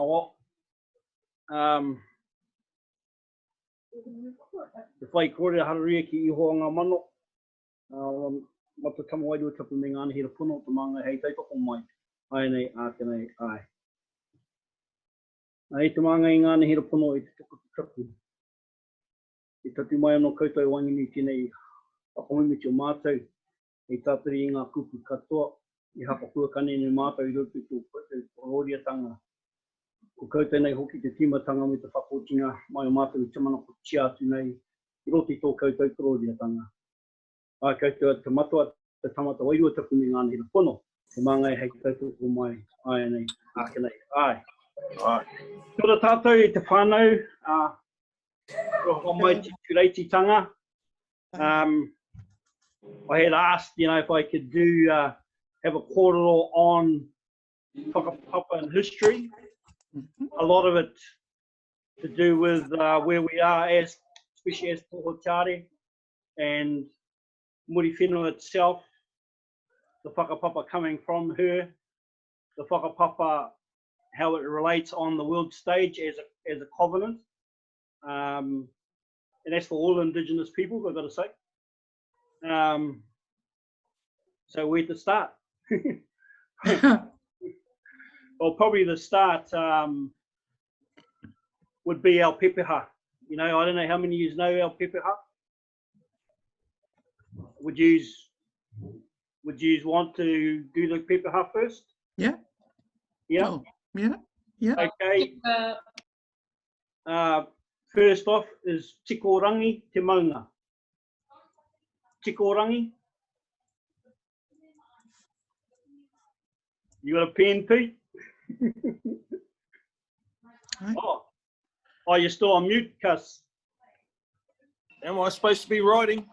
awa. Te whai kore hararia ki iho ngā mano. Mata tama wairua tapu me ngā anehira pono, te manga hei taitoko mai. Ai nei, ātenei, ai. Ai te manga i ngā anehira pono i te tuku. I tatu mai anō koutou wangini tēnei whakamimiti o mātou. I tātari i ngā kupu katoa. I hapapua kanene mātou i rutu tō roriatanga. Ko koutou nei hoki te timatanga me te whakotinga mai o mātou i te mana ko tia atu nei. I roti tō koutou roriatanga. Ai koutou te matua te tamata wairua tapu me ngā anehira pono. Te mangai hei tautoko mai. Ai nei, ake nei, ai. Ai. Kia ora tātou i te whānau. Roho mai te tureititanga. I had asked, if I could do have a kōrero on Whakapapa and history. A lot of it to do with where we are, especially as Tohotare and Muri Whenua itself. The Whakapapa coming from her, the Whakapapa, how it relates on the world stage as a covenant. And that's for all Indigenous people, I've got to say. So where to start? Well, probably the start would be our pepeha. I don't know how many of you know our pepeha. Would you want to do the pepeha first? Yeah. Yeah. Oh, yeah. Okay. First off is tikorangi te maunga. Tikorangi. You got a pen, Pete? Oh, you're still on mute, Cuss. Am I supposed to be writing?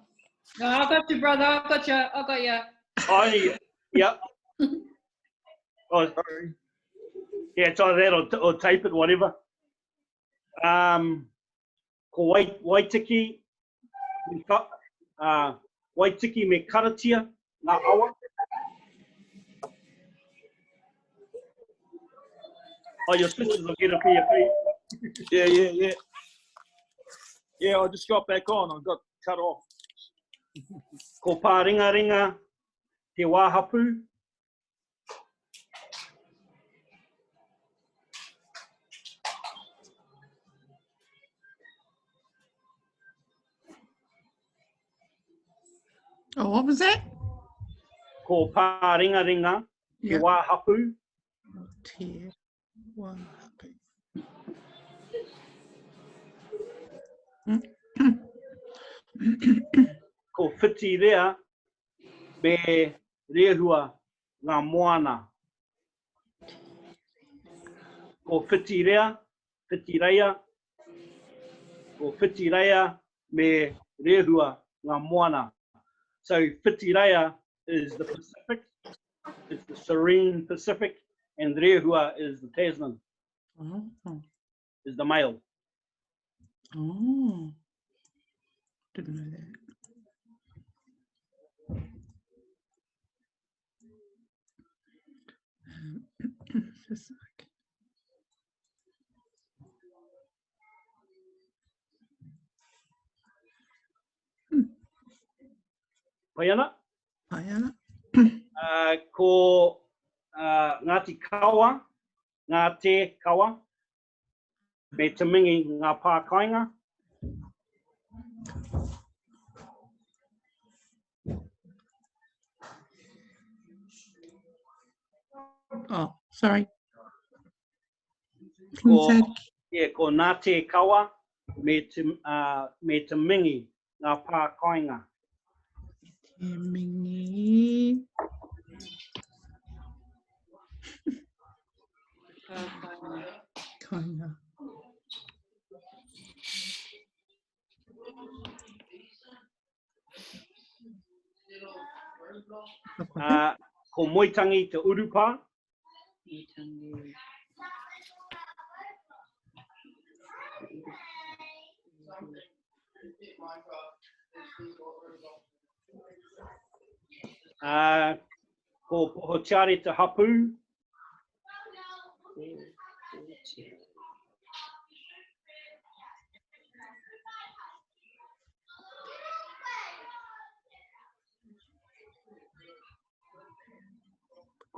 No, I got you, brother. I got you. Oh, yeah. Oh, yeah, it's either that or tape it, whatever. Ko Waitiki, Waitiki me karatia, ngā awa. Oh, your sisters will get a PFP. Yeah. Yeah, I just got back on. I got cut off. Ko Pāringa te wāhapu. Oh, what was that? Ko Pāringa te wāhapu. Te wāhapu. Ko whiti rea me rehua ngā moana. Ko whiti reia, ko whiti reia me rehua ngā moana. So whiti reia is the Pacific, it's the serene Pacific, and rehua is the Tasman, is the male. Oh, didn't know that. Pacific. Paiana? Paiana. Ko Ngāti Kawa, ngā te kawa, me te mingi ngā pākainga. Oh, sorry. Ko ngā te kawa, me te mingi ngā pākainga. Te mingi. Kainga. Ko moitangi te urupa. Ko pohotiare te hapu. Ko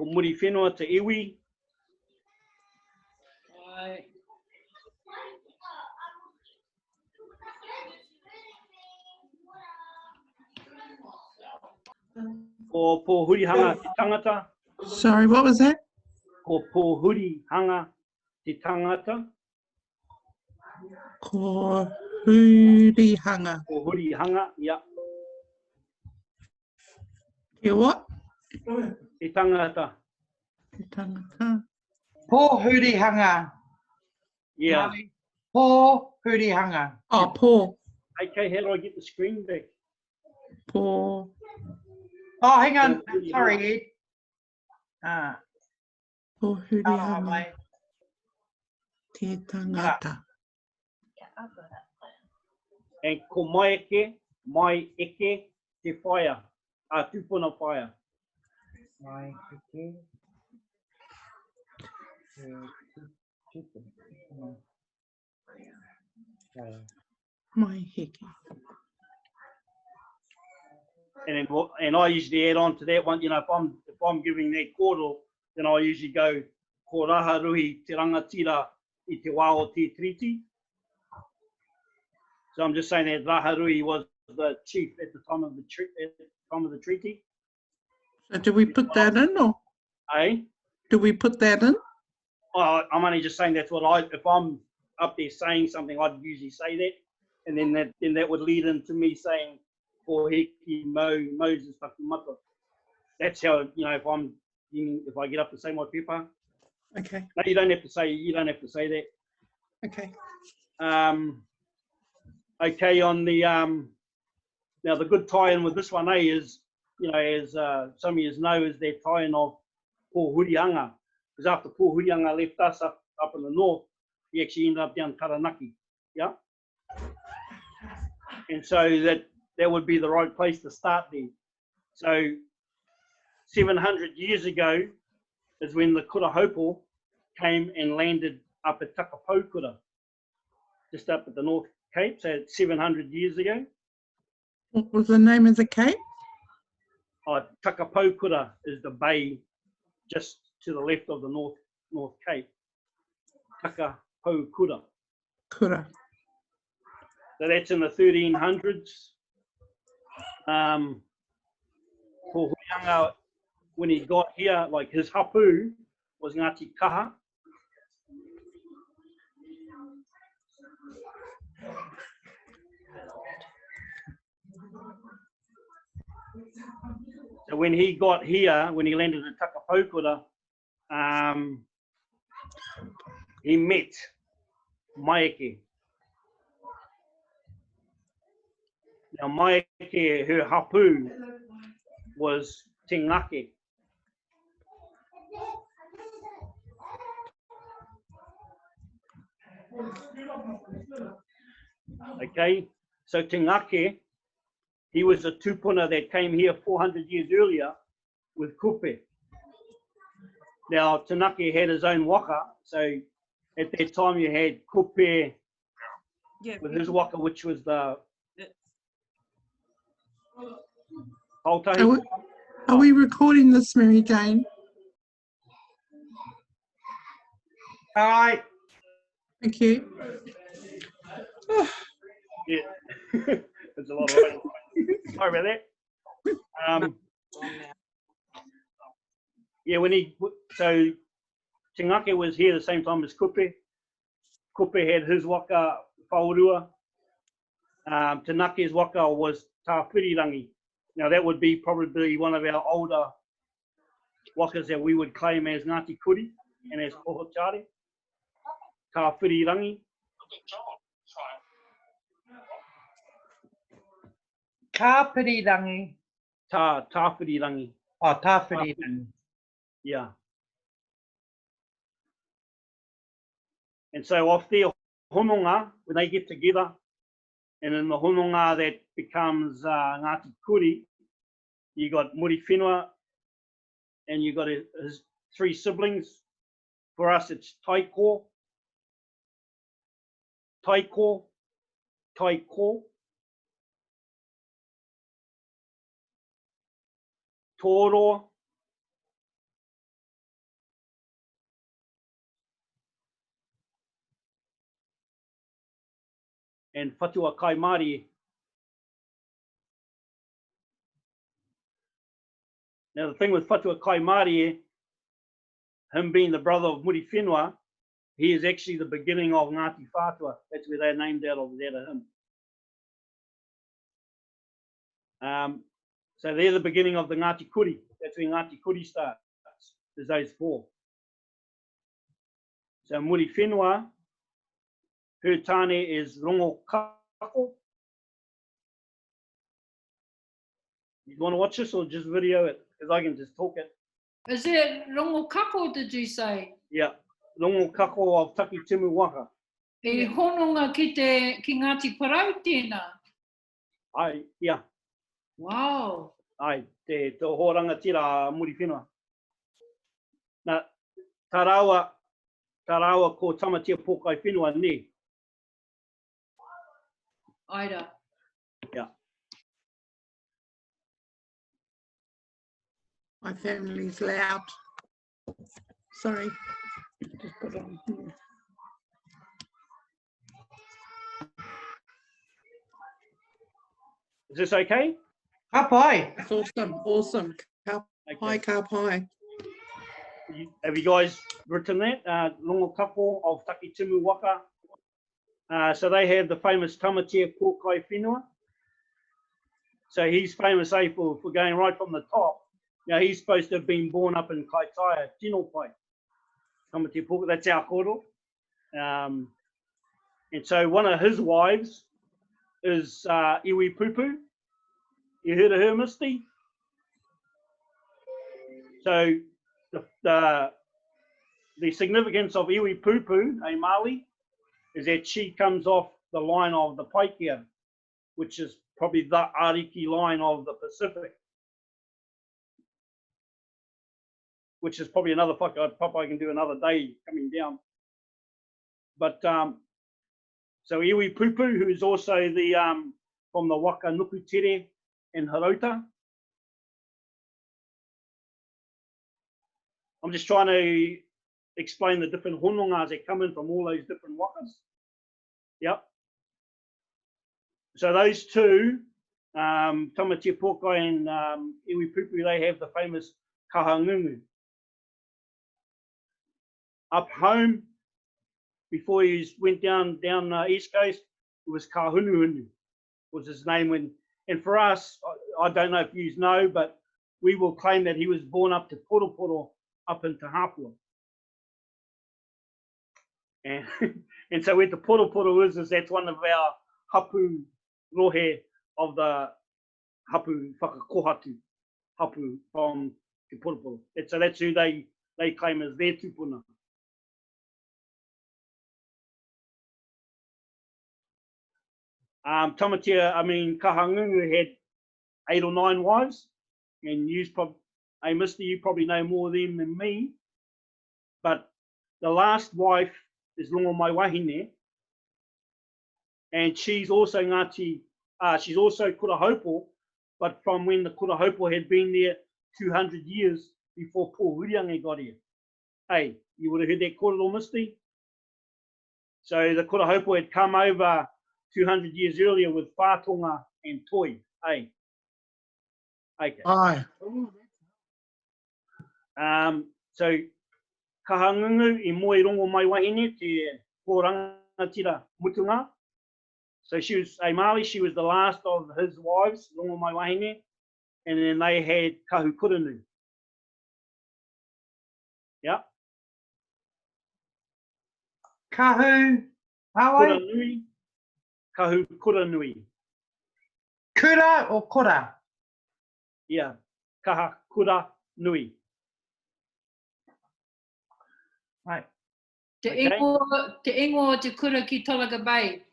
muri whenua te iwi. Ai. Ko pōhurihanga te tangata. Sorry, what was that? Ko pōhurihanga te tangata. Ko hurihanga. Pōhurihanga, yeah. Ke what? Te tangata. Te tangata. Pōhurihanga. Yeah. Pōhurihanga. Oh, pō. Okay, how do I get the screen back? Pō. Oh, hang on. Pōhurihanga. Sorry, Ed. Oh, Pōhurihanga. mate. Te tangata. And ko mai eke te whaia. Tūpuna whaia. Mai heke. Mai heke. And I usually add on to that one, you know, if I'm giving that koro, then I usually go ko raharuhi te rangatira I te wā o te treaty. So I'm just saying that Raharui was the chief at the time of the treaty. So do we put that in or Eh? do we put that in? I'm only just saying that's what if I'm up there saying something, I'd usually say that. And then that would lead into me saying, ko hiki Moses takumata. That's how, you know, if I get up to say my pepa. Okay, No, you don't have to say that. okay. Okay, on the now the good tie-in with this one, is, you know, as some of you know, is their tie-in of Pōhurihanga. Because after Pōhurihanga left us up in the north, he actually ended up down Taranaki, yeah. And so that would be the right place to start then. So 700 years ago is when the Kurahopo came and landed up at Takapokura, just up at the North Cape. So it's 700 years ago. What was the name of the cape? Takapokura is the bay just to the left of the North Cape. Takapokura. Kura. So that's in the 1300s. Pōhurihanga, when he got here, like his hapu was Ngāti Kaha. So when he got here, when he landed at Takapokura, he met Maeke. Now Maeke, her hapu was Te Ngake. Okay, so Te Ngake, he was a tupuna that came here 400 years earlier with kupe. Now, Te Ngake had his own waka, so at that time you had kupe with his waka, which was the Hautahi. Are we recording this, Mary Jane? All right. Thank you. Yeah, there's a lot of rain. Sorry about that. Yeah, so Te Ngake was here the same time as Kupe. Kupe had his waka whaurua. Te Ngake's waka was Tāwhirirangi. Now that would be probably one of our older wakas that we would claim as Ngāti Kuri and as Pohochare. Tāwhirirangi. Kāpirirangi. Tāwhirirangi. Oh, tāwhirirangi. Yeah. And so off their hononga, when they get together, and in the hononga that becomes Ngāti Kuri, you got Muri Whenua, and you got his three siblings. For us, it's Taiko, taiko, taiko, toro, and whatua kaimari. Now the thing with whatua kaimari, him being the brother of Muri Whenua, he is actually the beginning of Ngāti Whātua. That's where they're named out of him. So they're the beginning of the Ngāti Kuri. That's where Ngāti Kuri starts. There's those four. So Muri Whenua, her tane is Rongo Kako. You want to watch this or just video it? Because I can just talk it. Is it Rongo Kako, did you say? Yeah. Rongo Kako of Taki Timu Waka. E hononga ki Ngāti Parau tēnā. Ai, yeah. Wow. Ai, te horanga tira Muri Whenua. Nā, tarawa ko tamatia pōkai whenua ne. Aira. Yeah. My family's loud. Sorry. Just put it on here. Is this okay? Up high. It's awesome. Awesome. Ka pai, ka pai. Have you guys written that? Rongo Kako of Taki Timu Waka. So they have the famous tamatia pōkai whenua. So he's famous for going right from the top. Now he's supposed to have been born up in Kaitaia, Tino Pai. Tamatia pōkai, that's our koro. And so one of his wives is Iwi Pupu. You heard of her, Misty? So the significance of Iwi Pupu, a Māori, is that she comes off the line of the Paikea, which is probably the Ariki line of the Pacific, which is probably another Whakapapa I can do another day coming down. But so Iwi Pupu, who is also the from the Waka Nukutere and Harauta. I'm just trying to explain the different honongas that come in from all those different wakas. Yep. So those two, Tamatia Pōkai and Iwi Pupu, they have the famous kahangungu. Up home, before he went down the East Coast, it was Kahunuhunu, was his name. And for us, I don't know if you know, but we will claim that he was born up to Poroporo, up in Te Hapua. And so where the Poroporo is that's one of our hapu rohe of the hapu whakakohatu, hapu from Te Poroporo. And so that's who they claim as their tupuna. Tamatia, Kahangungu had 8 or 9 wives, and Misty, you probably know more of them than me, but the last wife is Rongo Mai Wahine, and she's also Ngāti, she's also Kurahopo, but from when the Kurahopo had been there 200 years before Paul Huriangi got here. Hey, you would have heard that kōrero, Misty? So the Kurahopo had come over 200 years earlier with Whātonga and Toi. Hey. Okay. Aye. So Kahangungu I moe rongo mai wahine te kōrangatira mutunga. So she was a Māori, she was the last of his wives, rongo mai wahine, and then they had Kahu Kuranu. Yeah. Kahu. How are Kuranui. Kahu Kuranui. Kura or kura? Yeah. Kaha Kura Nui. Right. Te Okay. ingo o te kura ki Tolaga Bay.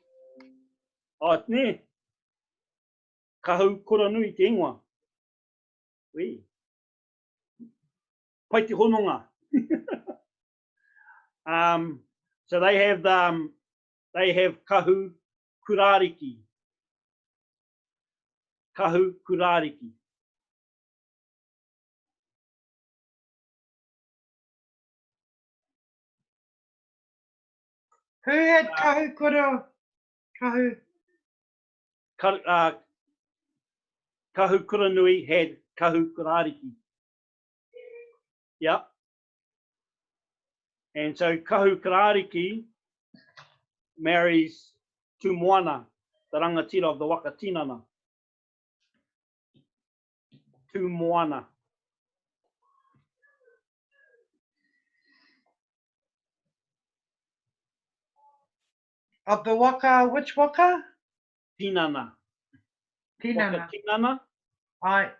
Oh, ne. Kahu Kuranui te ingoa. Ui. Pai te hononga. So they have they have kahu kurariki. Kahu kurariki. Who had kahu kura? Kahu. Kahu kuranui had kahu kurariki. Yep. And so kahu kurariki marries Tumoana, the rangatira of the Wakatinana. Tumoana. Of the waka, which waka? Tinana. Tinana. Wakatinana. Aye.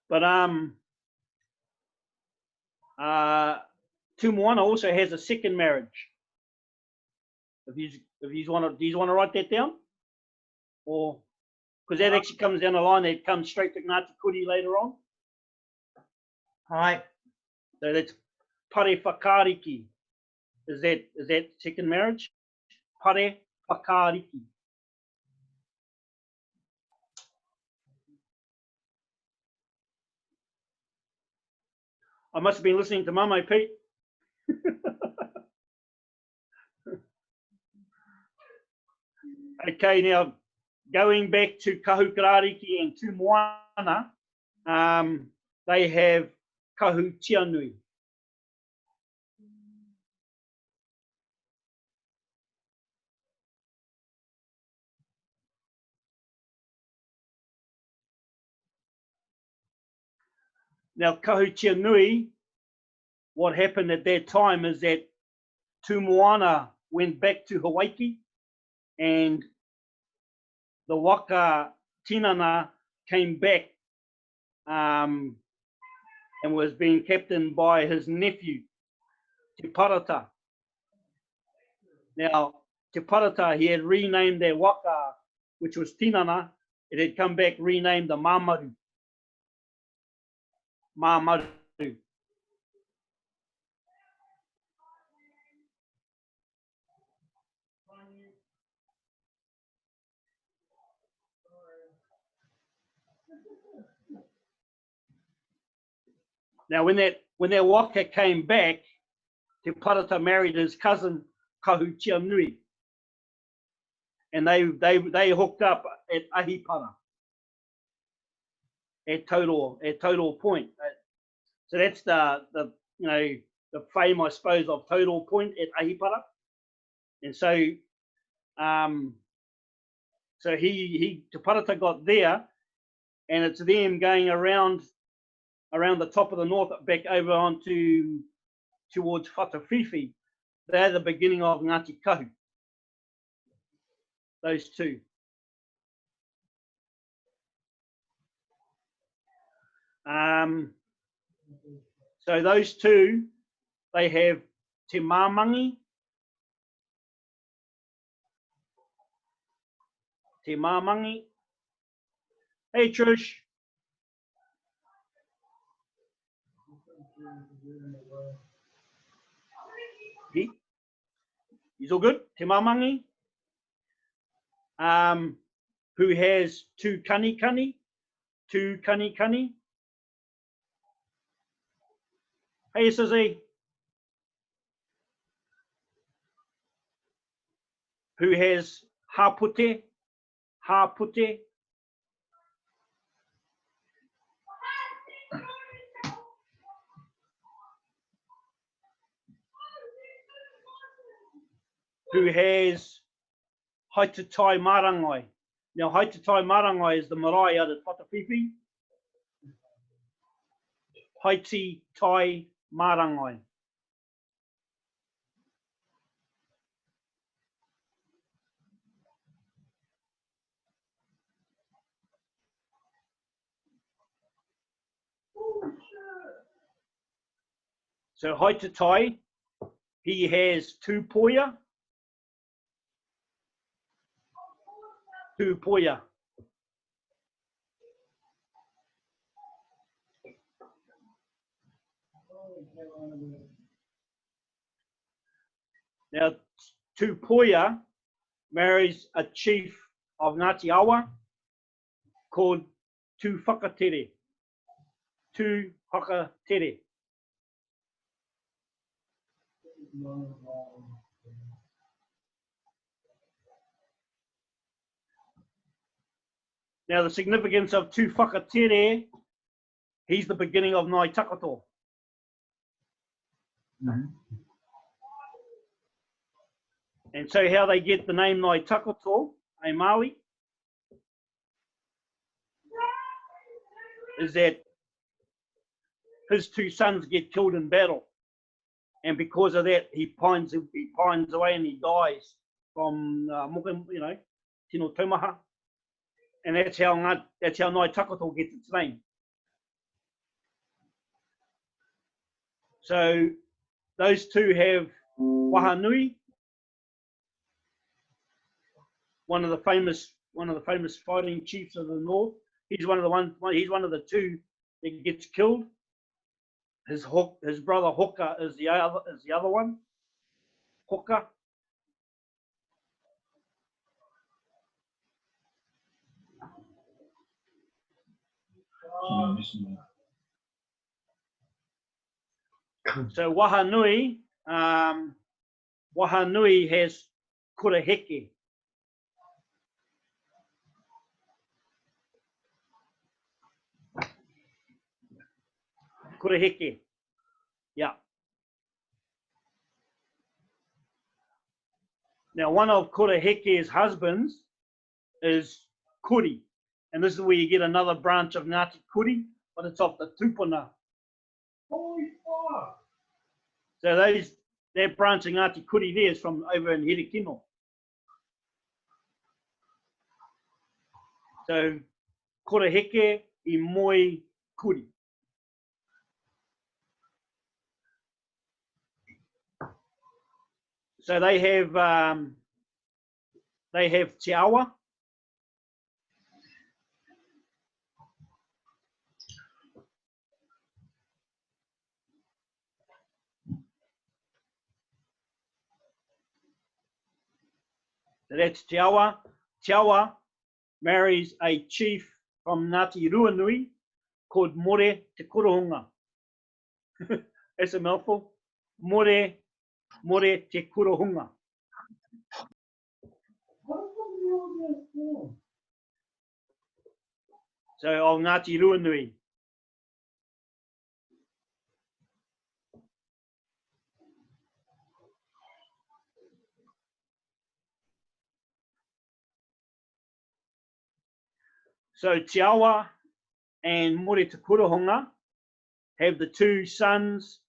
But Tumoana also has a second marriage. If you want to write that down, or because that actually comes down the line, it comes straight to Ngāti Kuri later on. Aye. So that's Pare Whakariki. Is that second marriage? Pare Whakariki. I must have been listening to Mamo Pete. Okay, now going back to Kahu Karariki and Tumoana, they have Kahu Tianui. Now, Kahu Tianui, what happened at that time is that Tumoana went back to Hawaii and the Waka Tinana came back and was being captained by his nephew, Te Parata. Now, Te Parata, he had renamed their Waka, which was Tinana. It had come back renamed the Mamaru. Mamaru. Now, when that Waka came back, Te Parata married his cousin Kahu Tianui, and they hooked up at Ahipara, at Total Point. So that's the the fame, I suppose, of Total Point at Ahipara, and so he Te Parata got there, and it's them going around the top of the north, back over onto towards Whatawhiwhi. They're the beginning of Ngāti Kahu. Those two. So those two, they have Te Māmangi, Te Māmangi. Hey Trish. He's all good. Te Māmangi, who has two kani. Hey Susie. Who has hapute. Who has Haitatai Marangai. Now, Haitatai Marangai is the marae out at Whatawhiwhi. Haitatai Marangai. So Haitatai, he has two poia. Now, Tupuia marries a chief of Ngāti Awa called Tu Whakatere. Tu Whakatere. Now, the significance of Tu Whakatere, he's the beginning of Ngāi Takato. And so how they get the name Ngāi Takato, a Māori, is that his two sons get killed in battle. And because of that, he pines away and he dies from Tino Taumaha. And that's how Ngāi Takato gets its name. So those two have Wahanui, one of the famous fighting chiefs of the north. He's one of the two that gets killed. His brother Hoka is the other one. Hoka. So Wahanui has kura heke. Kura heke. Yeah. Now, one of Kura Heke's husbands is Kuri. And this is where you get another branch of Ngāti Kuri, but it's off the Tupuna. Holy fuck! So that branch of Ngāti Kuri there is from over in Hirikino. So, Kura Heke I Moi Kuri. So they have Te Awa. So that's Te Awa. Te Awa marries a chief from Ngāti Ruanui called More Te Kurohunga. That's a mouthful. More Te Kurohunga. So of Ngāti Ruanui. So Te Awa and More Te Kurohunga have the two sons,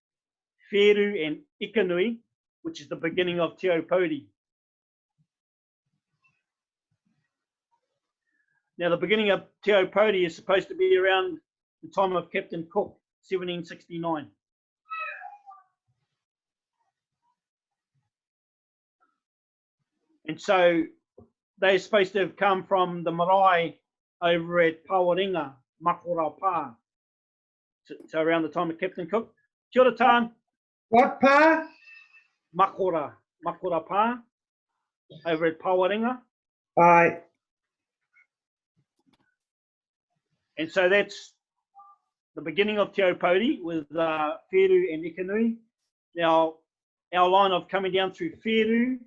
Wheru and Ikanui, which is the beginning of Te Aupōuri. Now, the beginning of Te Aupōuri is supposed to be around the time of Captain Cook, 1769. And so they're supposed to have come from the marae over at Pawaringa, Whakapapa, so around the time of Captain Cook. Kia ora tān. What pa? Whakapapa, over at Pawaringa. Aye. And so that's the beginning of Te Aupōuri with Wheru and Ikanui. Now, our line of coming down through Wheru,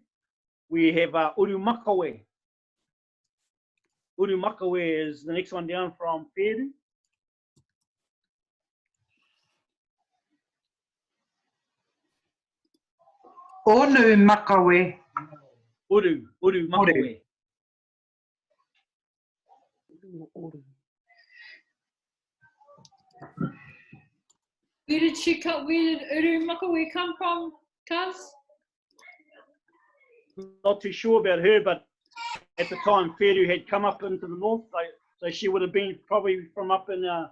we have Urumakawe. Urumakawe is the next one down from Wheru. Onu Makawe. Urumakawe. Where did Urumakawe come from, Kaz? Not too sure about her, but at the time, Wheru had come up into the north, so she would have been probably from up in the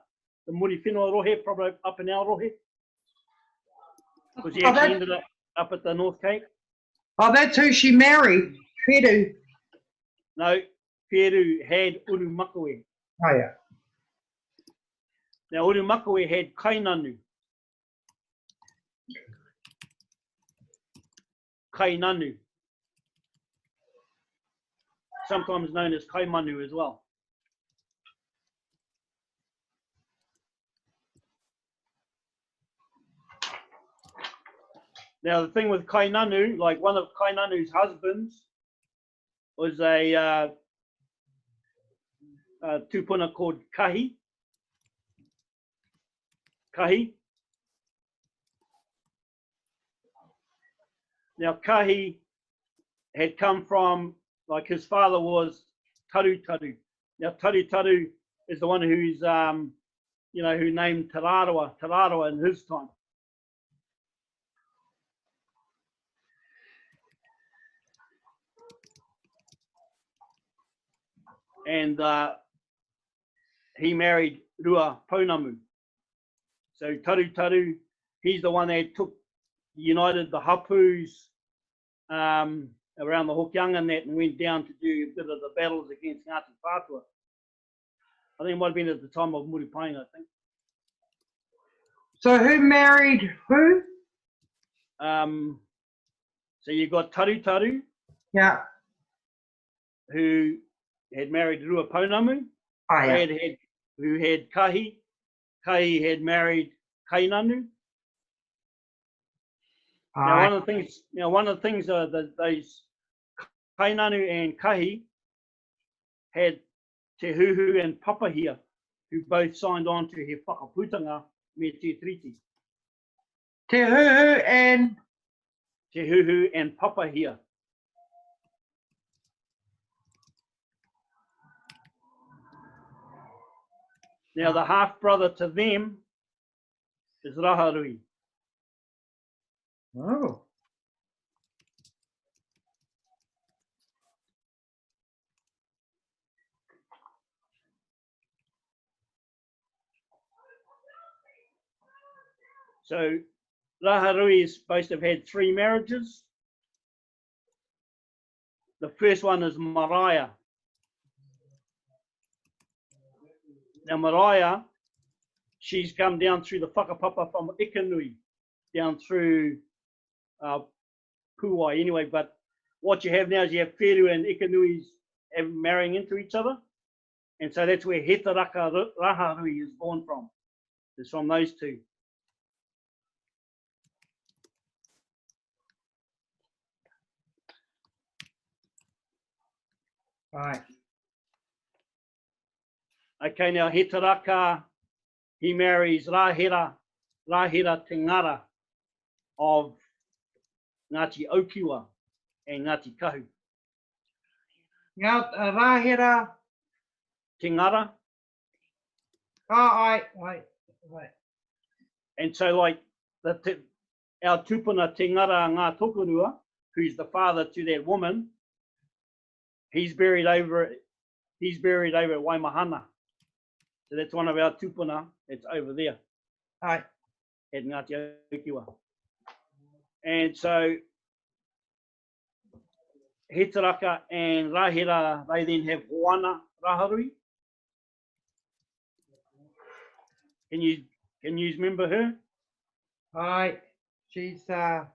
Muri Whenua Rohe, probably up in our Rohe. Because she actually ended up at the North Cape. Oh, that's who she married. Wheru. No, Wheru had Urumakawe. Oh, yeah. Now, Urumakawe had Kainanu. Kainanu, sometimes known as Kaimanu as well. Now the thing with Kainanu, like one of Kainanu's husbands was a tupuna called Kahi. Now Kahi had come from, like his father was Taru. Now Taru is the one who's, who named Tarawa in his time. And he married Rua Pounamu. So Taru, he's the one that united the hapus around the Hokianga and that, and went down to do a bit of the battles against Ngāti Whātua. I think it might have been at the time of Muripainga, I think. So who married who? So you got Taru, Yeah. who had married Rua Pounamu, Oh, yeah. who had Kahi. Kahi had married Kainanu. Now, one of the things that those Kainanu and Kahi had Te Huhu and Papa here, who both signed on to he whakaputanga me te treaty. Te Huhu and Te Huhu and Papa here. Now, the half brother to them is Raharui. oh. So Raharui is supposed to have had 3 marriages. The first one is Mariah. Now Mariah, she's come down through the Whakapapa from Ikanui, down through Puai anyway, but what you have now is you have Wheru and Ikanui's marrying into each other, and so that's where Hetaraka Raharui is born from. It's from those two. Right. Okay, now Hetaraka, he marries Rahira Tingara of Ngāti Okiwa and Ngāti Kahu. Now, Rahira. Tingara. Oh, right. And so like our tupuna Tingara Ngā Tokorua, who's the father to that woman, he's buried over at Waimahana. So that's one of our tupuna that's over there. Right. At Ngāti Okiwa. And so Hetaraka and Rahira, they then have Hoana Raharui. Can you remember her? Right. She's I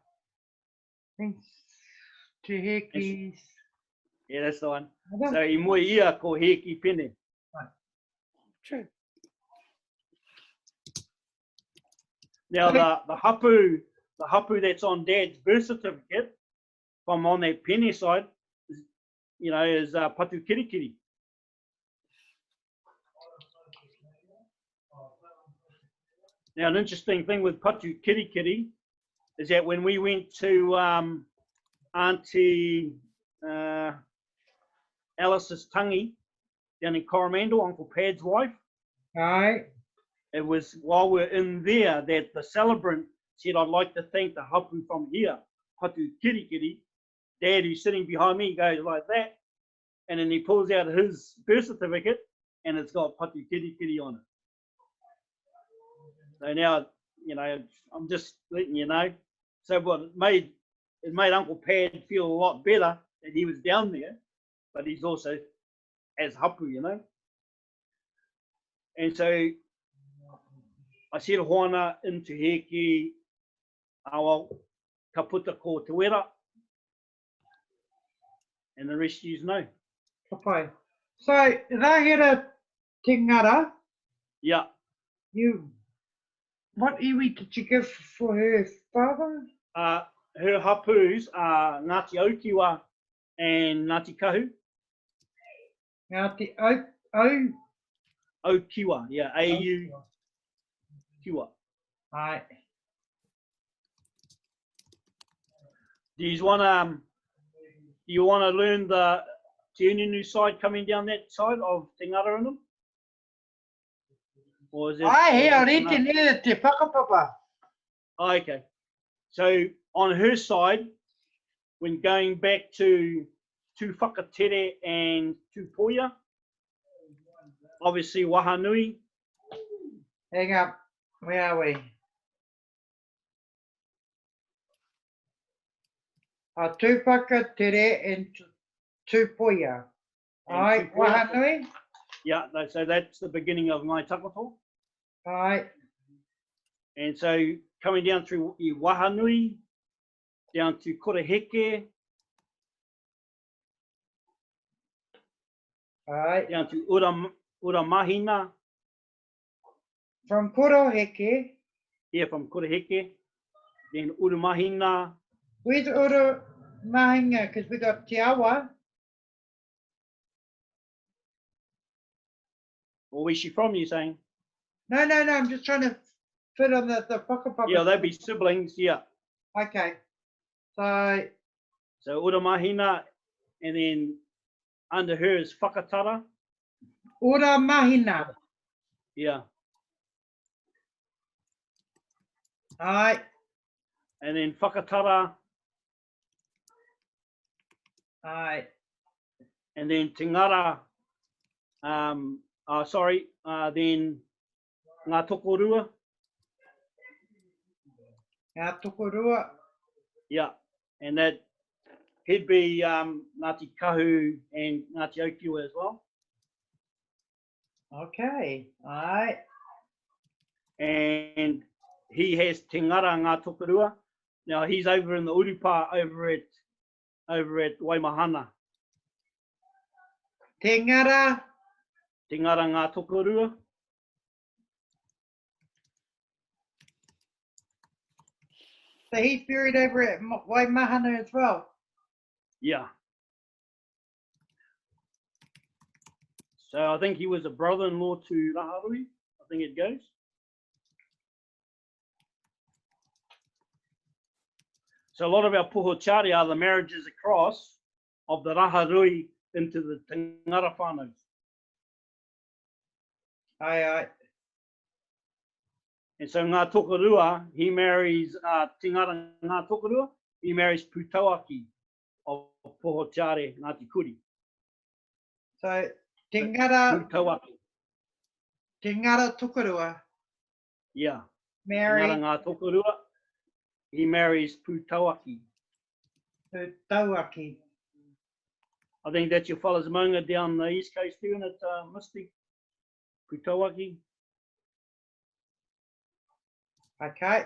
think Teheki's. Yeah, that's the one. So I moe ia ko Heki Pene. True. Now the hapu that's on Dad's birth certificate from on that Pene side is Patu Kirikiri. Now an interesting thing with Patu Kirikiri is that when we went to Auntie Alice's tangi down in Coromandel, Uncle Pad's wife. Right. It was while we're in there that the celebrant said, I'd like to thank the hapu from here, Patu Kirikiri. Dad, who's sitting behind me, goes like that. And then he pulls out his birth certificate and it's got Patu Kirikiri on it. So now, I'm just letting you know. So what it made Uncle Pad feel a lot better that he was down there, but he's also as hapu, And so I said hoana into Heki, awa ka puta ko te wera, and the rest you know. Ka pai. So, Rahira Tingara, Yeah. what iwi did you give for her father? Her hapus are Ngāti Aukiwa and Ngāti Kahu. Ngāti Aukiwa, yeah, A-U Kiwa. Ai. Do you want to learn the Te Ununu side coming down that side of Te Ngararanum? Or is it? Ai, hea or is it rete enough? nere te whakapapa. Oh, okay. So on her side, when going back to Whakatere and to Poia, obviously Wahanui. Hang up. Where are we? Tūwhaka, Tere, and Tūpoia. And Ai, Tūpoia. Wahanui. Yeah, so that's the beginning of my takato. Ai, And so coming down through Wahanui, down to Koreheke, ai. down to Uramahina, From Koroheke, here from Koreheke, then Uramahina, where's Uru Mahinga? Because we got Te Awa. or where's she from, you saying? No, I'm just trying to fit on the whakapapa. Yeah, they'd be siblings, yeah. Okay. So, So Uramahina, and then under her is Whakatara, Ura Mahina. yeah. Ai, And then Whakatara, ai. and then Tingara, then Ngā Tokorua, Ngā Tokorua. yeah. And that he'd be Ngāti Kahu and Ngāti Aukiwa as well. Okay. Ai. And he has Tingara Ngā Tokorua. Now he's over in the Urupa over at Waimahana. Tingara. Tingara Ngā Tokorua. So he's buried over at Waimahana as well. Yeah. So I think he was a brother-in-law to Raharui, I think it goes. So a lot of our pohochari are the marriages across of the Raharui into the Tingara whānau. Ai. And so Ngā Tokorua, he marries Tingara Ngā Tokorua, he marries Putauaki of pohochari Ngāti Kuri. So Tingara Putauaki, Tokorua. yeah. Mary Tingara Ngā Tokorua, he marries Putauaki. Tauaki. I think that's your fellas maunga down the east coast doing it, Misty. Putauaki. Okay.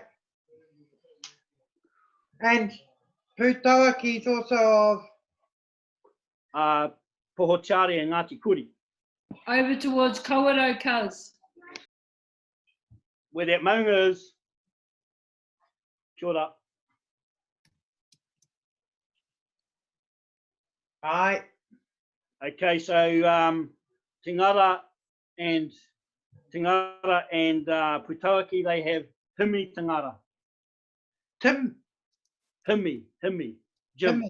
And Putauaki is also of Pohochari and Ngāti Kuri. Over towards Kawerau Kaz. Where that maunga is, kia ora. Ai. Okay, so Tingara and Putauaki, they have Himi Tingara. Tim. Himi, Jim. Tim.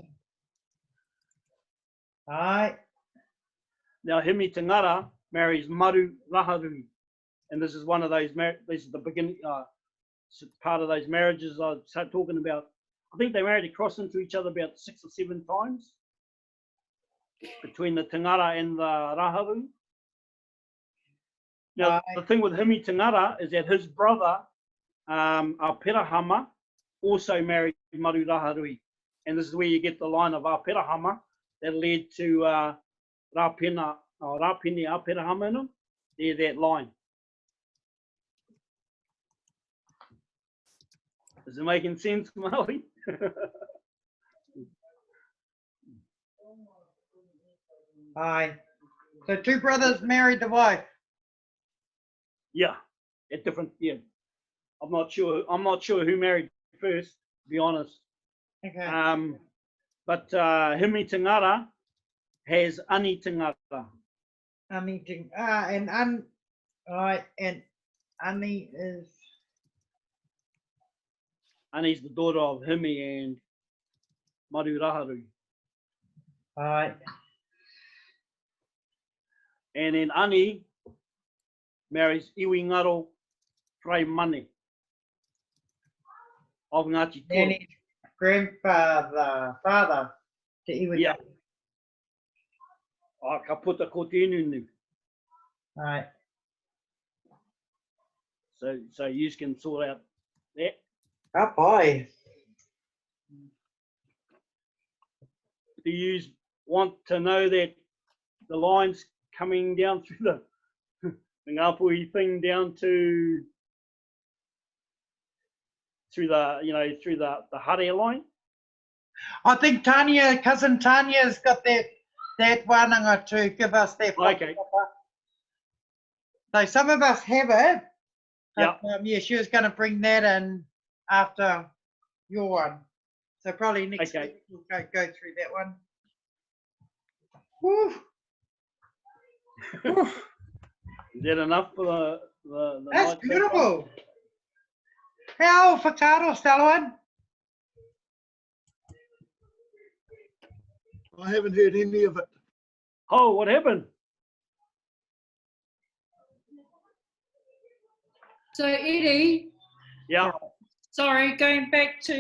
Ai. Now Himi Tingara marries Maru Raharui, and this is one of those. This is the beginning part of those marriages I start talking about. I think they married across into each other about 6 or 7 times between the Tingara and the Raharui. Now the thing with Himi Tingara is that his brother Aperahama also married Maru Raharui, and this is where you get the line of Aperahama that led to Rapene Aperahama. There's that line. Is it making sense, Maui? Aye. So 2 brothers married the wife. Yeah, at different, yeah. I'm not sure who married first, to be honest. Okay. But Himi Tangara has Ani Tangara. Ani and Ani is Ani's the daughter of Himi and Maru Raharu. aye. And then Ani marries Iwi Ngaro Whai Mane of Ngāti And Koro. his father to Iwi. Yeah. Ka puta ko te inunu. Aye. So you can sort out that. Up high. Do you want to know that the lines coming down through the Ngāpuhi thing down to through the Hare line? I think cousin Tanya's got that wānanga to give us that. Okay. So some of us have it. Yeah. But, yeah, she was going to bring that in after your one. So probably next Okay. week we'll go through that one. Woo. Woo. Is that enough for the That's night? beautiful. How whakaaro, Stalwan? I haven't heard any of it. Oh, what happened? So Eddie, Yeah. sorry, going back to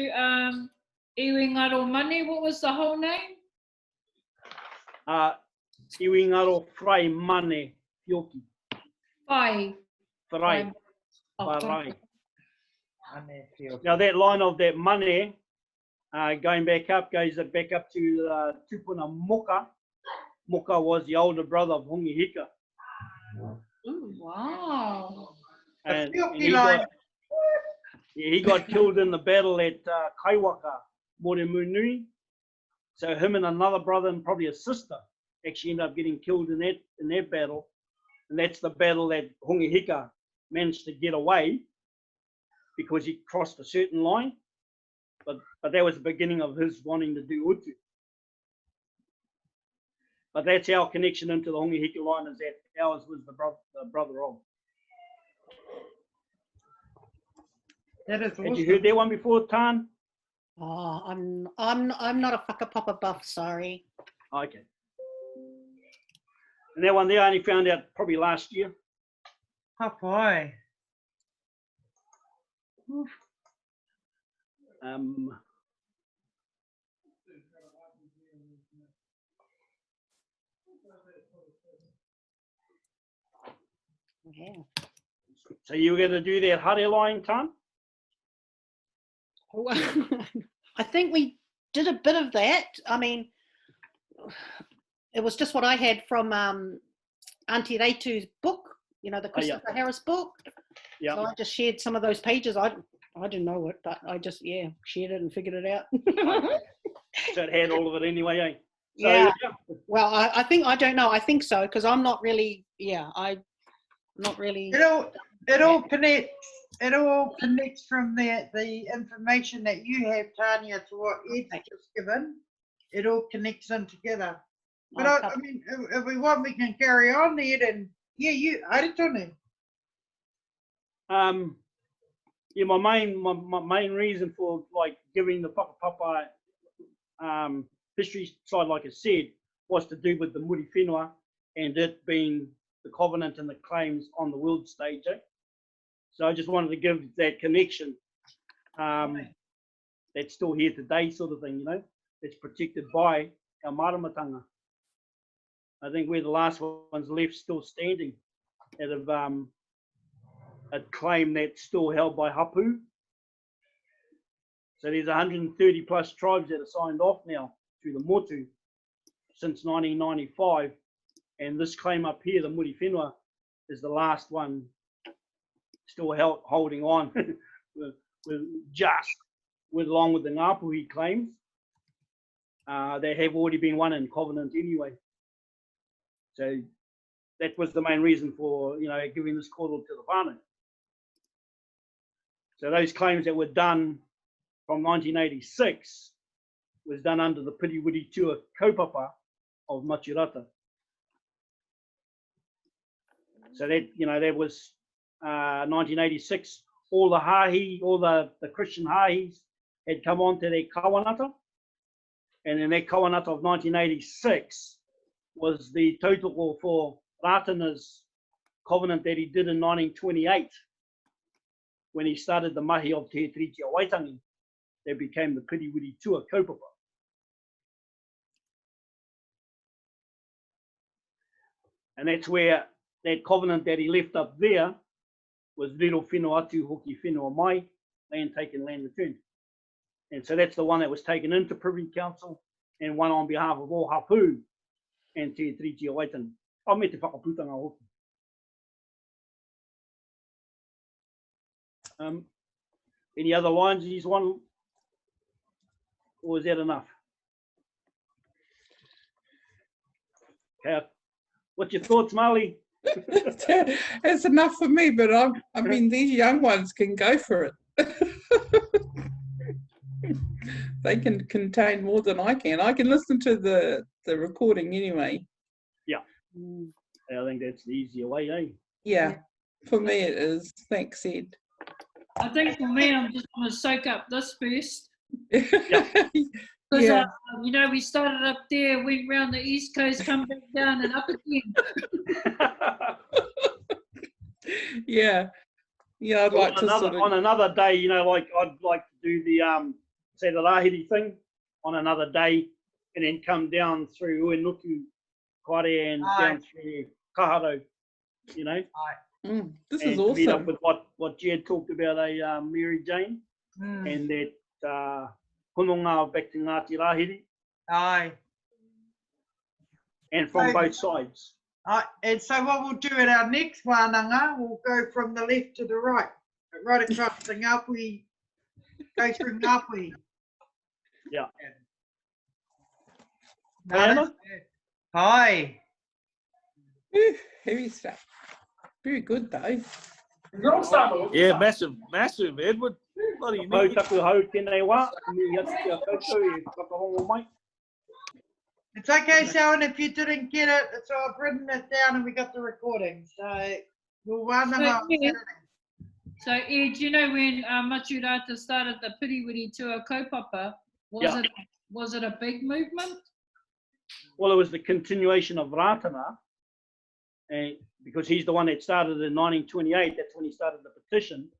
Iwi Ngaro Mane, what was the whole name? Iwi Ngaro Whai Mane Hioki. Whai. Wharai. Oh, Wharai. Now that line of that mane, going back up, goes back up to Tupuna Moka. Moka was the older brother of Hongi Hika. Ooh, wow. And line. he got killed in the battle at Kaiwaka, Moremunui. So him and another brother and probably a sister actually ended up getting killed in that battle. And that's the battle that Hongi Hika managed to get away because he crossed a certain line. But that was the beginning of his wanting to do utu. But that's our connection into the Hongi Hika line, is that ours was the brother of. That is awesome. Had you heard that one before, Tan? Oh, I'm not a Whakapapa buff, sorry. Okay. And that one there I only found out probably last year. Oh boy. Yeah. So you were going to do that Hare line, Tan? I think we did a bit of that. I mean, it was just what I had from Auntie Reitu's book, you know, the Christopher Harris book. Yeah. So I just shared some of those pages. I didn't know it, but I just, shared it and figured it out. So it had all of it anyway, eh? So, yeah. Well, I think, I don't know. I think so, because I'm not really, I'm not really. It all connects. It all connects from the information that you have, Tanya, to what Ed's just given. It all connects in together. But I mean, if we want, we can carry on, Ed, and I don't know. My main reason for like giving the Whakapapa history side, like I said, was to do with the Muri Whenua and it being the covenant and the claims on the world stage. Eh? So I just wanted to give that connection that's still here today, sort of thing, you know, that's protected by our maramatanga. I think we're the last ones left still standing that have a claim that's still held by Hapu. So there's 130 plus tribes that are signed off now through the Motu since 1995. And this claim up here, the Muri Whenua, is the last one still holding on along with the Ngāpuhi claims. They have already been won in covenant anyway. So that was the main reason for, you know, giving this koro to the whānau. So those claims that were done from 1986 was done under the Piriwiri Tua kaupapa of Maturata. So that, you know, that was 1986. All the hahi, all the Christian hahis had come on to their kawanata. And then that kawanata of 1986 was the tautoko for Ratana's covenant that he did in 1928 when he started the mahi of Te Triti o Waitangi that became the Piriwiri Tua kaupapa. And that's where that covenant that he left up there was riro whenua atu hoki whenua mai, land taken, land returned. And so that's the one that was taken into Privy Council and one on behalf of all hapu and Te Triti o Waitangi. O me te whakaputanga hoki. Any other lines? Is one, or is that enough? Okay. What's your thoughts, Marley? It's enough for me, but I mean, these young ones can go for it. They can contain more than I can. I can listen to the recording anyway. Yeah. I think that's the easier way, eh? Yeah, for me it is. Thanks, Ed. I think for me, I'm just going to soak up this first. Yeah. Because, Yeah. you know, we started up there, went round the east coast, come back down and up again. Yeah. Yeah, I'd like to sort of... On another day, you know, like I'd like to do the say the rahiri thing on another day, and then come down through Uenuku, Kaire, and down through Kaharo, you know. this and is awesome. Meet up with what Jed talked about, Mary Jane, and that hunonga back to Ngāti Rahiri, Aye. and from So- both sides. And so what we'll do at our next wānanga, we'll go from the left to the right across the Ngāpui, go through Ngāpui. Yeah. Diana? Hi. Whew, heavy stuff. Very good though. Yeah, massive, massive, Edward. Bloody Hau neat. taku hau tēnei wā, mi atu kia koutou e whakahongo mai. It's okay, Sharon, if you didn't get it, it's all I've written it down and we got the recording. So we'll wānanga on yeah. Saturday. So, Ed, you know when Maturata started the Piriwiri Tua kaupapa, Yeah. was it a big movement? Well, it was the continuation of Ratana, and because he's the one that started in 1928, that's when he started the petition.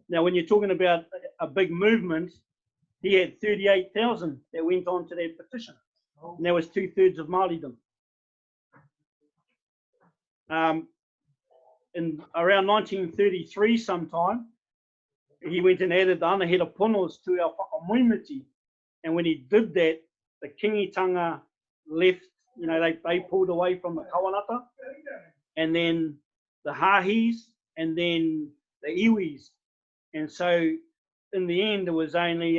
Now, when you're talking about a big movement, he had 38,000 that went on to that petition. And that was 2/3 of Māoridom. In around 1933 sometime, he went and added the anahera ponos to our whakamoimiti. And when he did that, the kingitanga left, you know, they pulled away from the kawanata, and then the hahis, and then the iwis. And so in the end, there was only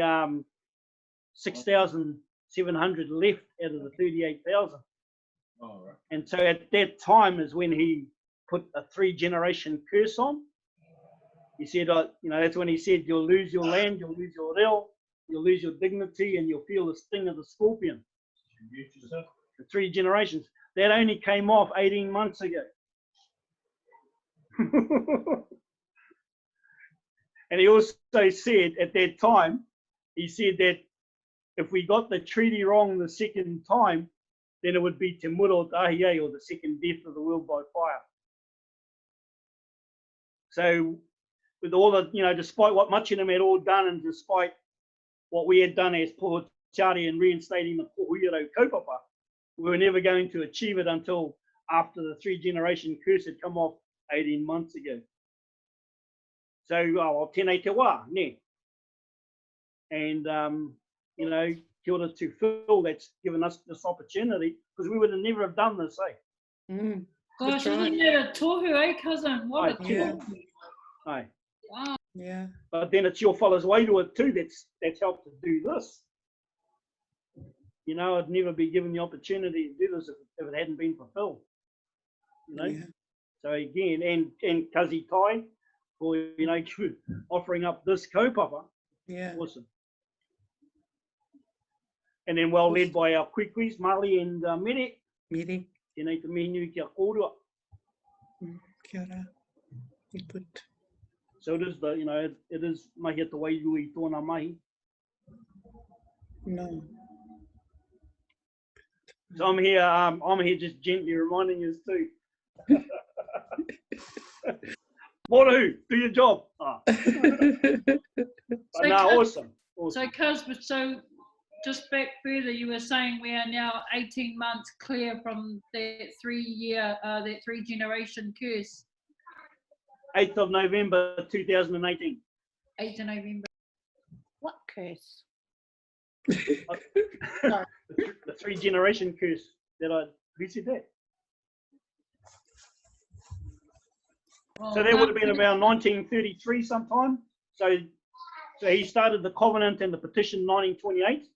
6,700 left out of the 38,000. Oh, right. And so at that time is when he put a 3-generation curse on. He said, you know, that's when he said, you'll lose your land, you'll lose your reo, you'll lose your dignity, and you'll feel the sting of the scorpion. The 3 generations. That only came off 18 months ago. And he also said at that time, he said that if we got the treaty wrong the second time, then it would be Te Muro Tahie, or the second death of the world by fire. So with all the, you know, despite what Machinam had all done, and despite what we had done as Pohotari in reinstating the Pohuiro kaupapa, we were never going to achieve it until after the 3-generation curse had come off 18 months ago. So, tēnei te wā, ne? And, you know, kia ora to Phil, that's given us this opportunity, because we would have never have done this, eh? Gosh, That's right. isn't that a tohu, eh, cousin? What a Yeah. tohu. Aye. Wow. Yeah. But then it's your fella's way to it too that's helped to do this. You know, I'd never be given the opportunity to do this if it hadn't been for Phil. you know. Yeah. So again, and Kazi Tai for, you know, offering up this kaupapa. Yeah. Awesome. And then well led by our quiquis, Mali and Mere. Miri. Tēnei te mihi nui kia kōrua. Kia ora. I put. So it is the, you know, it is mahi ata wairua I tōna mahi. No. So I'm here just gently reminding you too. Morahu, do your job. Ah. But So no, Cuz- awesome. Awesome. So just back further, you were saying we are now 18 months clear from that 3-generation curse. 8th of November 2018. 8th of November. What curse? The 3-generation curse who said that? So that would have been around 1933 sometime. So he started the covenant and the petition in 1928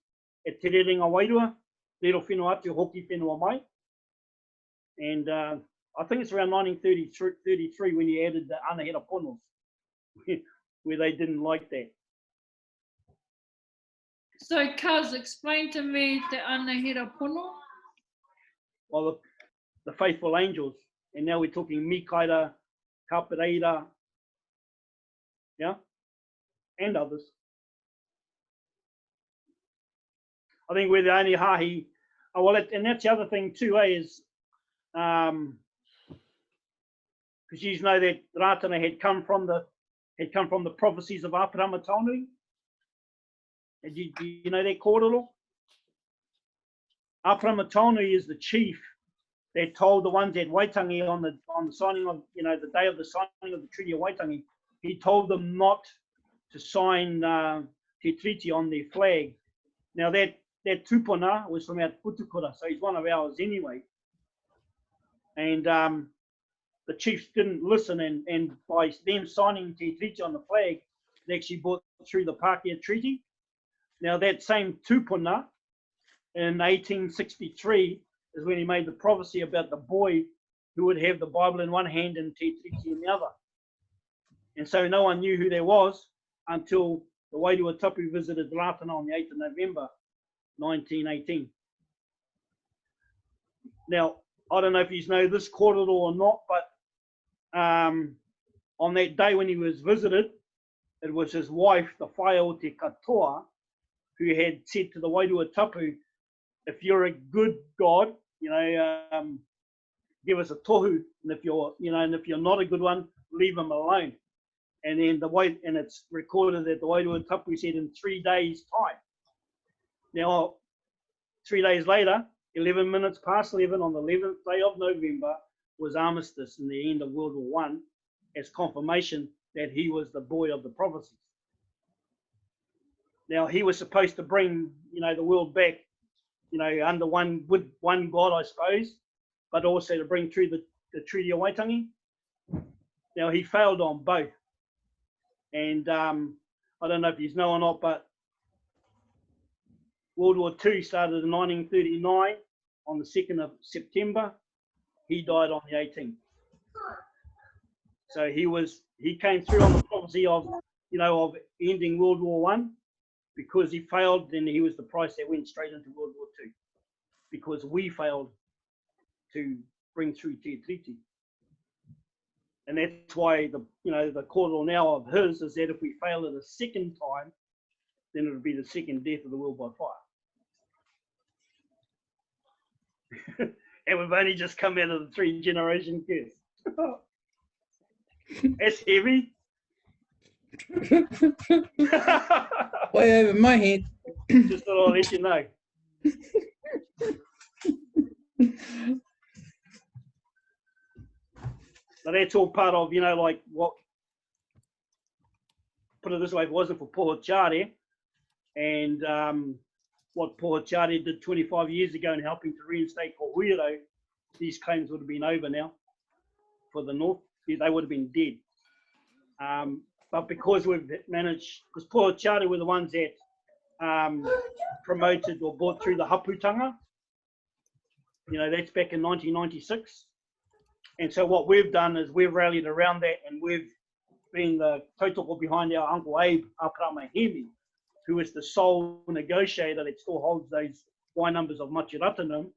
at Te Rerenga Wairua, Rero Whenua Atu Hoki Whenua Mai. And I think it's around 1933 when he added the anahera ponos, where they didn't like that. So Cuz, explain to me the anahera pono. Well, the faithful angels. And now we're talking Mikaira, Kapereira, yeah, and others. I think we're the only hahi. Oh, well, and that's the other thing too, is because you know that Ratana had come from the prophecies of Aparama Taunui. And do you know that kōrero? Aparama Taunui is the chief that told the ones at Waitangi on the signing of, you know, the day of the signing of the Treaty of Waitangi, he told them not to sign Te Treaty on their flag. Now that tupuna was from our Putukura, so he's one of ours anyway. And the chiefs didn't listen, and by them signing Te Treaty on the flag, they actually brought through the Pākehā Treaty. Now that same tupuna in 1863 is when he made the prophecy about the boy who would have the Bible in one hand and Te Treaty in the other. And so no one knew who that was until the Wairua Tapu visited Ratana on the 8th of November 1918. Now, I don't know if you know this kōrero or not, but on that day when he was visited, it was his wife, the whae o te katoa, who had said to the Wairua Tapu, if you're a good God, you know, give us a tohu, and if you're not a good one, leave him alone. And then and it's recorded that the Wairua Tapu said in 3 days' time. Now, 3 days later, 11 minutes past 11 on the 11th day of November was armistice in the end of World War I, as confirmation that he was the boy of the prophecies. Now, he was supposed to bring, you know, the world back, you know, under one God, I suppose, but also to bring through the Treaty of Waitangi. Now, he failed on both. And I don't know if you know or not, but World War II started in 1939 on the 2nd of September. He died on the 18th. So he came through on the prophecy of, you know, of ending World War I. Because he failed, then he was the price that went straight into World War II. Because we failed to bring through Te Treaty. And that's why the kōrero now of his is that if we fail it a second time, then it would be the second death of the world by fire. And we've only just come out of the 3-generation curse. That's heavy. Way over my head. Just thought I'll let you know. But that's all part of, you know, like what, put it this way, if it wasn't for Pohachare and what Pohachare did 25 years ago in helping to reinstate Kohuiro, these claims would have been over now for the North. They would have been dead. But because we've managed, because Pohachare were the ones that promoted or brought through the haputanga, you know, that's back in 1996. And so what we've done is we've rallied around that, and we've been the tautoko behind our Uncle Abe Apramahemi, who is the sole negotiator that still holds those Y numbers of Maturatanum,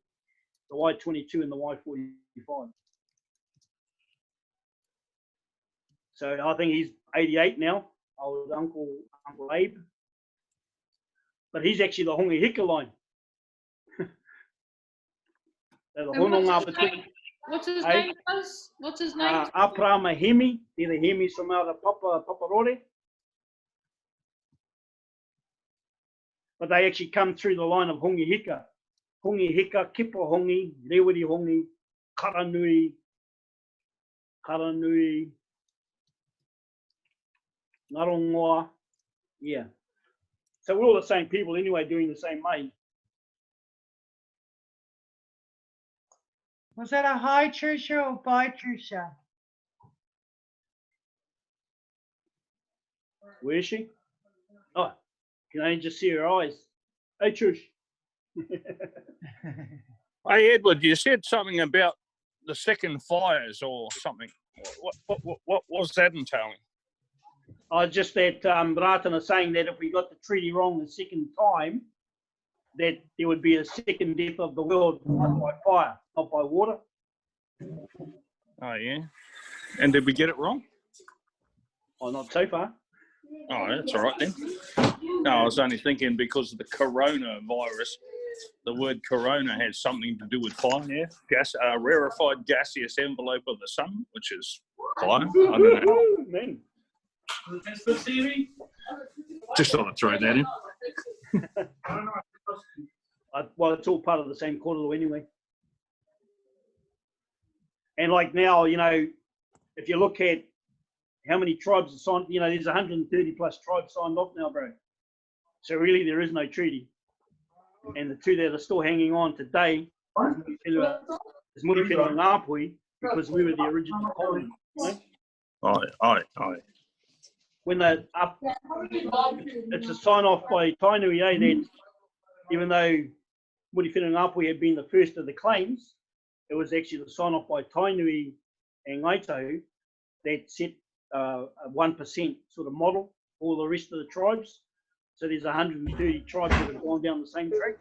the Y22 and the Y45. So I think he's 88 now, old Uncle Abe. But he's actually the Hongi Hika line. So the And hononga between what's his name, Buzz? What's his name? Apramahemi, they're the Hemis from out of Paparore. But they actually come through the line of Hongi Hika. Hongi Hika, Kipa Hongi, Rewiri Hongi, Karanui, Ngarongoa. Yeah. So we're all the same people anyway, doing the same mahi. Was that a high Trusha or by Trusha? Where is she? Oh, can I just see her eyes? Hey, Trush. Hey, Edward, you said something about the second fires or something. What was that entailing? Just that Bratan is saying that if we got the treaty wrong the second time, that there would be a second death of the world, not by fire, not by water. Oh, yeah. And did we get it wrong? Oh, not so far. Oh, that's all right then. No, I was only thinking because of the coronavirus, the word corona has something to do with fire, yeah? Gas, rarefied gaseous envelope of the sun, which is fire. I don't know. Man. Just thought I'd throw that in. Well, it's all part of the same korero anyway. And like now, you know, if you look at how many tribes are signed, you know, there's 130 plus tribes signed off now, bro. So really there is no treaty. And the two that are still hanging on today is Murifero and Ngāpui, because we were the original colony. You know? Aye. When they're up, it's a sign off by Tainui, that even though Murifero and Ngāpui had been the first of the claims, it was actually the sign off by Tainui and Ngaitahu that set a 1% sort of model for the rest of the tribes. So there's 130 tribes that have gone down the same track.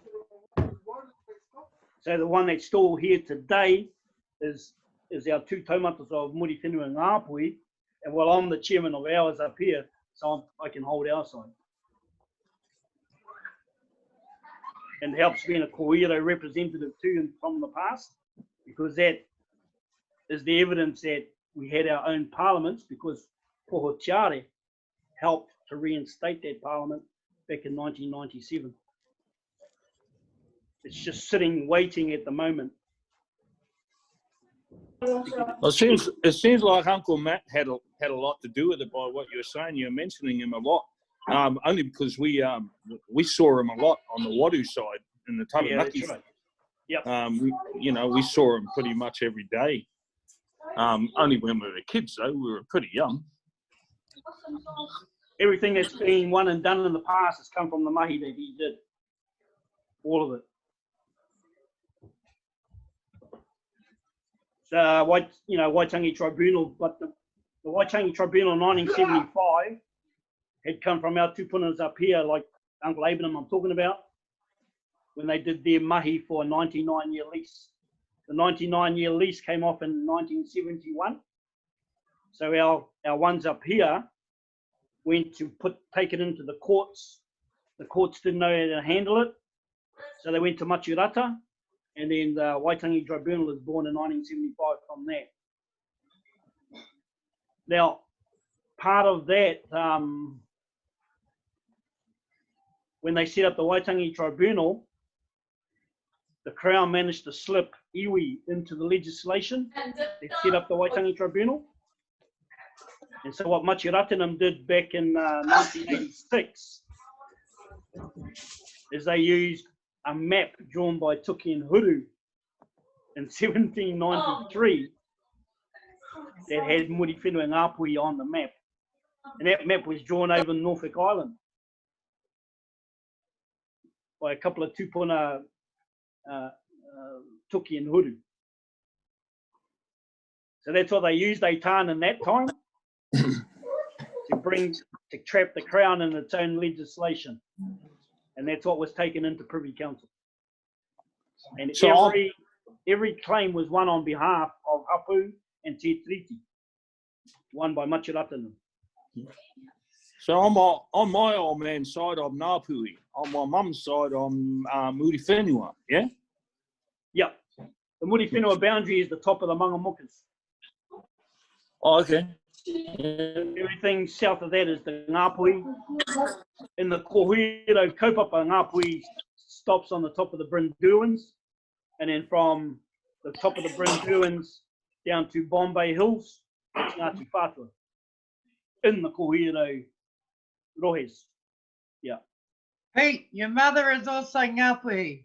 So the one that's still here today is our two taumatas of Murifero and Ngāpui. And while I'm the chairman of ours up here, so I can hold our side. And helps being a Koiro representative too and from the past, because that is the evidence that we had our own parliaments, because Pohotiare helped to reinstate that parliament back in 1997. It's just sitting waiting at the moment. Well, it seems like Uncle Matt had a lot to do with it by what you're saying. You're mentioning him a lot, only because we saw him a lot on the Wadu side in the Taranaki. Yeah, right. Yep. We saw him pretty much every day. Only when we were kids, though, we were pretty young. Everything that's been won and done in the past has come from the mahi that he did. All of it. Waitangi Tribunal, but the Waitangi Tribunal in 1975 had come from our tupunas up here, like Uncle Abraham I'm talking about, when they did their mahi for a 99-year lease. The 99-year lease came off in 1971. So our ones up here went to take it into the courts. The courts didn't know how to handle it, so they went to Maturata. And then the Waitangi Tribunal was born in 1975 from that. Now, part of that, when they set up the Waitangi Tribunal, the Crown managed to slip iwi into the legislation that set up the Waitangi Tribunal. And so what Maturatanam did back in 1986 is they used a map drawn by Tuki and Huru in 1793 that had Murifero and Ngāpui on the map. And that map was drawn over Norfolk Island by a couple of tupuna Tuki and Huru. So that's what they used Eitan in that time to trap the Crown in its own legislation. And that's what was taken into Privy Council. And So every claim was won on behalf of Hapu and Te Tiriti, won by Machuratana. So on my old man's side, I'm Ngāpuhi. On my mum's side, I'm Muri Whenua, yeah? Yep. The Muri Whenua boundary is the top of the Mangamukas. Oh, okay. Everything south of that is the Ngāpuhi. In the Kohuiro Kaupapa, Ngāpuhi stops on the top of the Brynduins. And then from the top of the Brynduins down to Bombay Hills, it's Ngāti Whātua. In the Kohuiro Rohes. Yeah. Pete, your mother is also Ngāpuhi.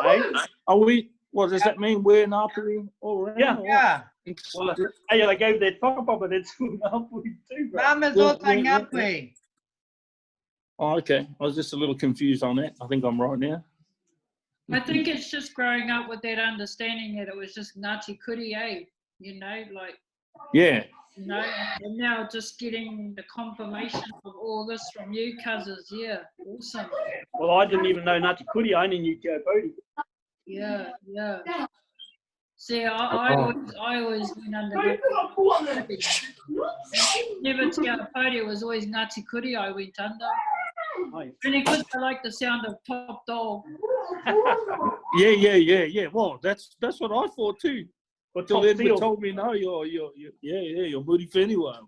Hey? Are we? What does that mean? We're Ngāpuhi all around? Yeah. or what? Yeah. Well, hey, I gave that Whakapapa, that's Ngāpuhi too, bro. Mum is Yeah, also yeah, yeah. Ngāpuhi. Oh, okay. I was just a little confused on that. I think I'm right now. I think it's just growing up with that understanding that it was just Ngāti Kuri, eh? You know, like, Yeah. you know, and now just getting the confirmation of all this from you, cousins. Yeah, awesome. Well, I didn't even know Ngāti Kuri, I only knew Te Aupōuri. Yeah, yeah. See, I always went under never Te Aupōuri, it was always Ngāti Kuri I went under. Aye. Only because I like the sound of Top Dog. Yeah. Well, that's what I thought too. But Till Top Edward Seal, told me, no, you're Muri Whenua.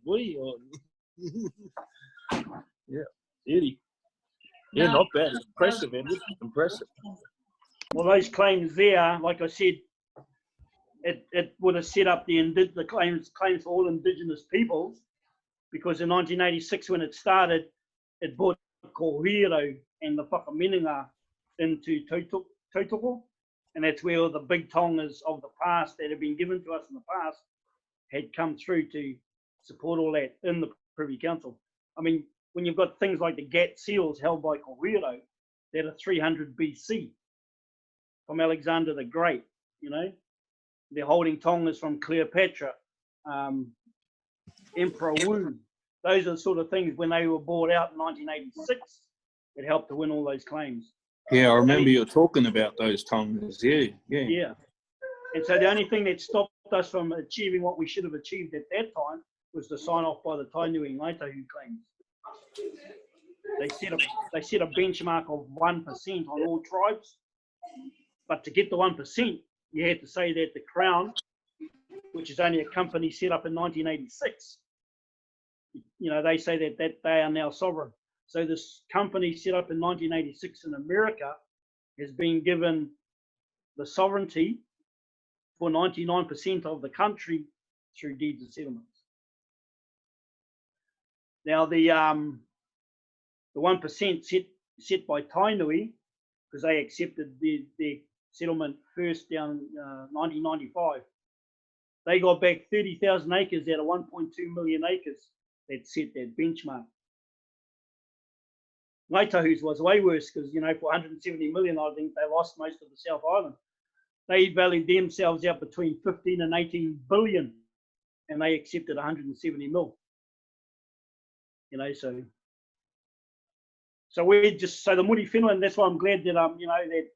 Yeah, Eddie. Yeah, No. not bad. Impressive, Edward. Impressive. well, those claims there, like I said, it would have set up the claims for all Indigenous peoples, because in 1986 when it started, it brought Kohuiro and the Whakamenenga into Tautoko, and that's where the big tongas of the past that have been given to us in the past had come through to support all that in the Privy Council. I mean, when you've got things like the Gat seals held by Kohuiro that are 300 BC from Alexander the Great, you know, they're holding tongas from Cleopatra, Emperor Wu. Those are the sort of things when they were bought out in 1986, it helped to win all those claims. Yeah, I remember you talking about those tongues. Yeah. And so the only thing that stopped us from achieving what we should have achieved at that time was the sign off by the Tainui and Ngaitahu claims. They set a benchmark of 1% on all tribes, but to get the 1%, you had to say that the Crown, which is only a company set up in 1986, you know, they say that they are now sovereign. So this company set up in 1986 in America has been given the sovereignty for 99% of the country through deeds of settlements. Now the 1% set by Tainui, because they accepted their settlement first down 1995. They got back 30,000 acres out of 1.2 million acres that set that benchmark. Ngaitahu's was way worse because, you know, for 170 million, I think they lost most of the South Island. They valued themselves out between 15 and 18 billion, and they accepted 170 mil. You know, so we're just, so the Muri Whenua, and that's why I'm glad that, you know, that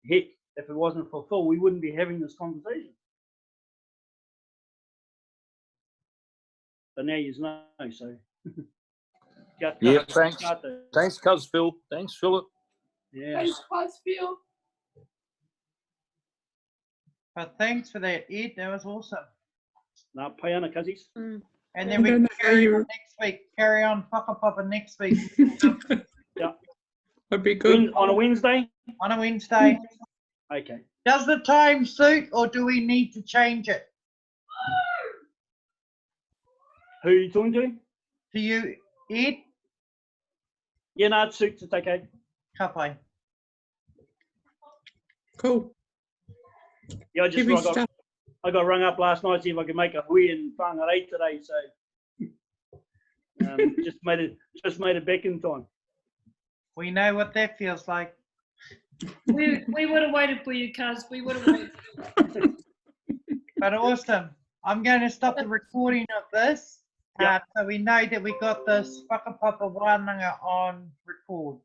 heck, if it wasn't for Phil, we wouldn't be having this conversation. But now you know, so. Yeah, thanks. Thanks, cuz Phil. Thanks, Philip. Yeah. Thanks, Phil. But thanks for that, Ed. That was awesome. Nah, pay on cousins. And I then we don't can know how carry you- on next week. Carry on Whakapapa next week Yeah. That'd be good. On a Wednesday? on a Wednesday. Okay. Does the time suit or do we need to change it? Who are you talking to? To you, Ed? Yeah, no, it suits. It's okay. Kapai. Cool. Yeah, I Heavy stuff. got rung up last night to see if I could make a hui in Whangarei today, so just made it back in time. We know what that feels like. We would have waited for you, cuz. We would have waited. But awesome. I'm going to stop the recording of this, Yeah. so we know that we got this Whakapapa wānanga on record.